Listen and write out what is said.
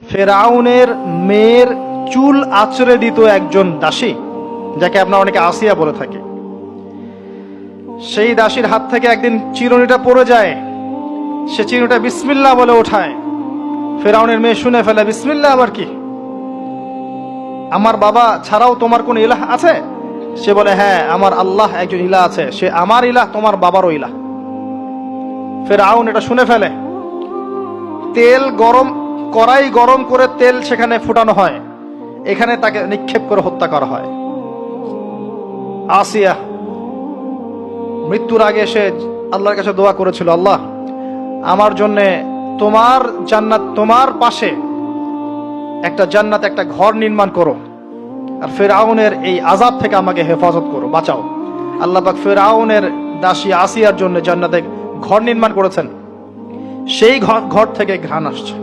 ফেরাউনের মেয়ের চুল আঁচড়ে দিত একজন দাসী, যাকে আপনারা অনেকে আসিয়া বলে থাকে। সেই দাসীর হাত থেকে একদিন চিরুনিটা পড়ে যায়। সে চিরুনিটা বিসমিল্লাহ বলে ওঠায়। ফেরাউনের মেয়ে শুনে ফেলে, বিসমিল্লাহ আবার কি? আমার বাবা ছাড়াও তোমার কোন ইলাহ আছে? সে বলে, হ্যাঁ, আমার আল্লাহ একজন ইলাহ আছে, সে আমার ইলাহ, তোমার বাবারও ইলাহ। ফেরাউন এটা শুনে ফেলে। তেল গরম, কড়াই গরম করে তেল সেখানে ফুটানো হয়, এখানে তাকে নিক্ষেপ করে হত্যা করা হয়। আসিয়া মৃত্যুর আগে সে আল্লাহর কাছে দোয়া করেছিল, আল্লাহ আমার জন্যে তোমার জান্নাত, তোমার পাশে একটা জান্নাত, একটা ঘর নির্মাণ করো, আর ফেরাউনের এই আযাব থেকে আমাকে হেফাজত করো, বাঁচাও। আল্লাহ পাক ফেরাউনের দাসী আসিয়ার জন্য জান্নাতে ঘর নির্মাণ করেছেন। সেই ঘর থেকে ঘ্রাণ আসছে।